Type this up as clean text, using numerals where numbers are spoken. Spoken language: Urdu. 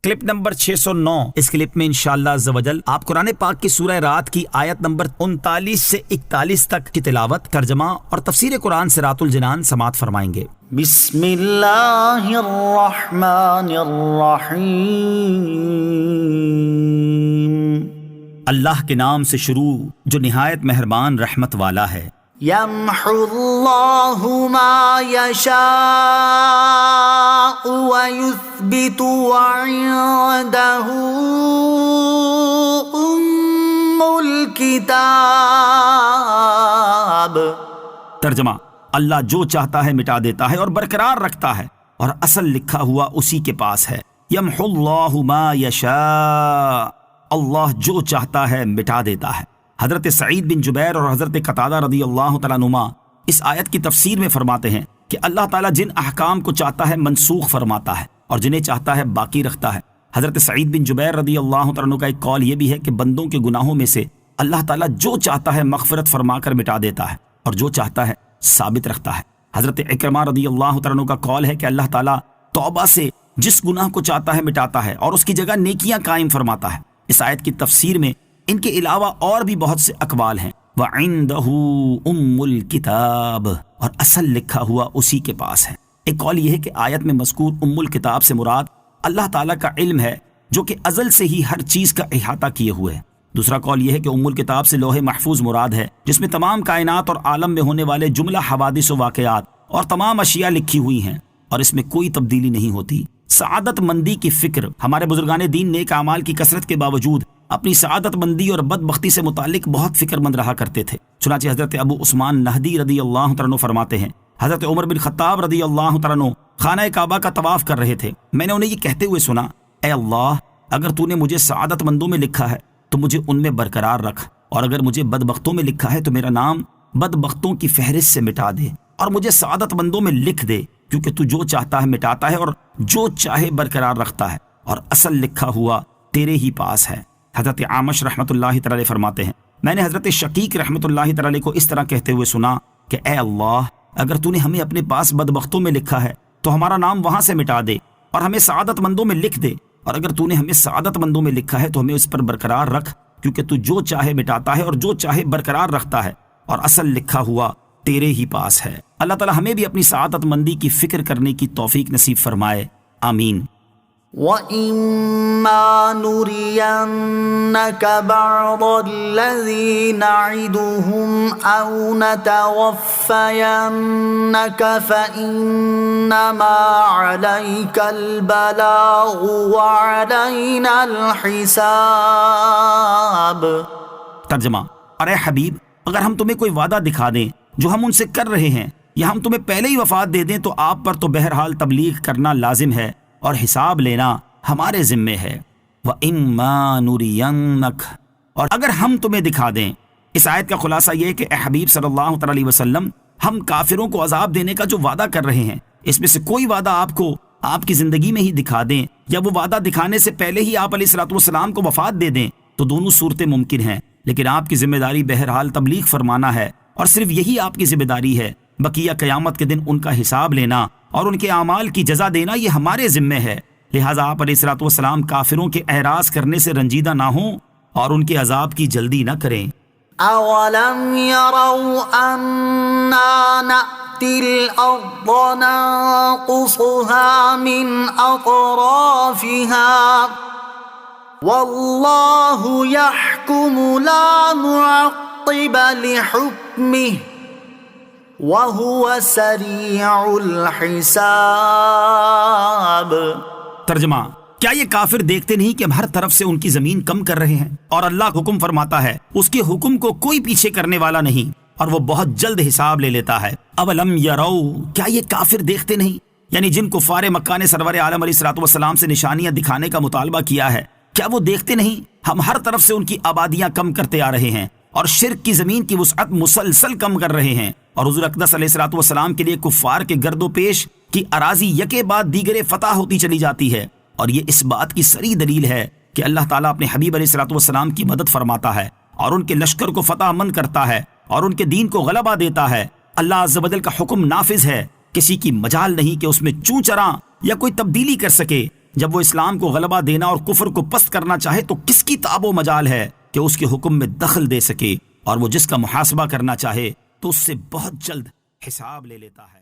Clip number 609۔ اس کلپ میں انشاءاللہ عز و جل آپ قرآن پاک کی سورہ رات کی آیت نمبر 39 سے 41 تک کی تلاوت، ترجمہ اور تفسیر قرآن صراط الجنان سماعت فرمائیں گے۔ بسم اللہ الرحمن الرحیم۔ اللہ کے نام سے شروع جو نہایت مہربان رحمت والا ہے۔ یمحو اللہ ما یشاء ویثبت وعنده ام الکتاب۔ ترجمہ، اللہ جو چاہتا ہے مٹا دیتا ہے اور برقرار رکھتا ہے، اور اصل لکھا ہوا اسی کے پاس ہے۔ یمحو اللہ ما یشاء، اللہ جو چاہتا ہے مٹا دیتا ہے۔ حضرت سعید بن جبیر اور حضرت قتادہ رضی اللہ تعالیٰ عنہما اس آیت کی تفسیر میں فرماتے ہیں کہ اللہ تعالیٰ جن احکام کو چاہتا ہے منسوخ فرماتا ہے اور جنہیں چاہتا ہے باقی رکھتا ہے۔ حضرت سعید بن جبیر رضی اللہ تعالیٰ عنہ کا ایک قول یہ بھی ہے کہ بندوں کے گناہوں میں سے اللہ تعالیٰ جو چاہتا ہے مغفرت فرما کر مٹا دیتا ہے اور جو چاہتا ہے ثابت رکھتا ہے۔ حضرت اکرمہ رضی اللہ تعالیٰ عنہ کا قول ہے کہ اللہ تعالیٰ توبہ سے جس گناہ کو چاہتا ہے مٹاتا ہے اور اس کی جگہ نیکیاں قائم فرماتا ہے۔ اس آیت کی تفسیر میں ان کے علاوہ اور بھی بہت سے اقوال ہیں۔ وَعِندَهُ أُمُّ الْكِتَابِ، اور اصل لکھا ہوا اسی کے پاس ہے۔ ایک قول یہ ہے کہ آیت میں مذکور ام الکتاب سے مراد اللہ تعالیٰ کا علم ہے جو کہ ازل سے ہی ہر چیز کا احاطہ کیے ہوئے ہے۔ دوسرا قول یہ ہے کہ ام الکتاب سے لوح محفوظ مراد ہے جس میں تمام کائنات اور عالم میں ہونے والے جملہ حوادث و واقعات اور تمام اشیاء لکھی ہوئی ہیں اور اس میں کوئی تبدیلی نہیں ہوتی۔ سعادت مندی کی فکر، ہمارے بزرگان دین نیک اعمال کی کثرت کے باوجود اپنی سعادت مندی اور بدبختی سے متعلق بہت فکر مند رہا کرتے تھے۔ چنانچہ حضرت ابو عثمان نہدی رضی اللہ تعالیٰ عنہ فرماتے ہیں، حضرت عمر بن خطاب رضی اللہ تعالیٰ عنہ خانہ کعبہ کا طواف کر رہے تھے، میں نے انہیں یہ کہتے ہوئے سنا، اے اللہ، اگر تو نے مجھے سعادت مندوں میں لکھا ہے تو مجھے ان میں برقرار رکھ، اور اگر مجھے بدبختوں میں لکھا ہے تو میرا نام بدبختوں کی فہرست سے مٹا دے، اور مجھے سعادت مندوں میں لکھ دے، کیونکہ تو جو چاہتا ہے مٹاتا ہے اور جو چاہے برقرار رکھتا ہے، اور اصل لکھا ہوا تیرے ہی پاس ہے۔ حضرت عامش رحمۃ اللہ تعالی فرماتے ہیں، میں نے حضرت شقیق رحمۃ اللہ تعالی کو اس طرح کہتے ہوئے سنا کہ اے اللہ، اگر تو نے ہمیں اپنے پاس بدبختوں میں لکھا ہے تو ہمارا نام وہاں سے مٹا دے اور ہمیں سعادت مندوں میں لکھ دے، اور اگر تو نے ہمیں سعادت مندوں میں لکھا ہے تو ہمیں اس پر برقرار رکھ، کیونکہ تو جو چاہے مٹاتا ہے اور جو چاہے برقرار رکھتا ہے، اور اصل لکھا ہوا تیرے ہی پاس ہے۔ اللہ تعالی ہمیں بھی اپنی سعادت مندی کی فکر کرنے کی توفیق نصیب فرمائے، آمین۔ وَإِمَّا نُرِيَنَّكَ بَعْضَ الَّذِي نَعِدُهُمْ أَوْ نَتَوَفَّيَنَّكَ فَإِنَّمَا عَلَيْكَ الْبَلَاغُ وَعَلَيْنَا الْحِسَابُ۔ ترجمہ، ارے حبیب، اگر ہم تمہیں کوئی وعدہ دکھا دیں جو ہم ان سے کر رہے ہیں، یا ہم تمہیں پہلے ہی وفات دے دیں تو آپ پر تو بہرحال تبلیغ کرنا لازم ہے اور حساب لینا ہمارے ذمے ہے۔ وَإِمَّا نُرِيَنَّكَ، اور اگر ہم تمہیں دکھا دیں۔ اس آیت کا خلاصہ یہ ہے کہ اے حبیب صلی اللہ علیہ وسلم، ہم کافروں کو عذاب دینے کا جو وعدہ کر رہے ہیں، اس میں سے کوئی وعدہ آپ کو آپ کی زندگی میں ہی دکھا دیں، یا وہ وعدہ دکھانے سے پہلے ہی آپ علیہ الصلوۃ والسلام کو وفات دے دیں، تو دونوں صورتیں ممکن ہیں، لیکن آپ کی ذمہ داری بہرحال تبلیغ فرمانا ہے، اور صرف یہی آپ کی ذمہ داری ہے۔ بقیہ قیامت کے دن ان کا حساب لینا اور ان کے اعمال کی جزا دینا یہ ہمارے ذمے ہے، لہٰذا آپ علیہ الصلوۃ والسلام کافروں کے اعراض کرنے سے رنجیدہ نہ ہوں اور ان کے عذاب کی جلدی نہ کریں۔ أَوَلَمْ يَرَوْا أَنَّا نَأْتِي الْأَرْضَ نَنقُصُهَا مِنْ أَطْرَافِهَا وَاللَّهُ يَحْكُمُ لَا مُعَقِّبَ لِحُكْمِهِ وَهُوَ سَرِيعُ الْحِسَابِ۔ ترجمہ، کیا یہ کافر دیکھتے نہیں کہ ہم ہر طرف سے ان کی زمین کم کر رہے ہیں، اور اللہ حکم فرماتا ہے، اس کے حکم کو کوئی پیچھے کرنے والا نہیں، اور وہ بہت جلد حساب لے لیتا ہے۔ اولم یرو، کیا یہ کافر دیکھتے نہیں، یعنی جن کفار مکہ نے سرور عالم علیہ الصلوۃ والسلام سے نشانیاں دکھانے کا مطالبہ کیا ہے، کیا وہ دیکھتے نہیں ہم ہر طرف سے ان کی آبادیاں کم کرتے آ رہے ہیں اور شرک کی زمین کی وسعت مسلسل کم کر رہے ہیں، اور حضور اقدس علیہ الصلوۃ والسلام کے لیے کفار کے گرد و پیش کی اراضی یکے بعد دیگرے فتح ہوتی چلی جاتی ہے، اور یہ اس بات کی صریح دلیل ہے کہ اللہ تعالیٰ اپنے حبیب علیہ الصلوۃ والسلام کی مدد فرماتا ہے اور ان کے لشکر کو فتح مند کرتا ہے اور ان کے دین کو غلبہ دیتا ہے۔ اللہ عز و جل کا حکم نافذ ہے، کسی کی مجال نہیں کہ اس میں چوں چراں یا کوئی تبدیلی کر سکے، جب وہ اسلام کو غلبہ دینا اور کفر کو پست کرنا چاہے تو کس کی تاب و مجال ہے کہ اس کے حکم میں دخل دے سکے، اور وہ جس کا محاسبہ کرنا چاہے تو اس سے بہت جلد حساب لے لیتا ہے۔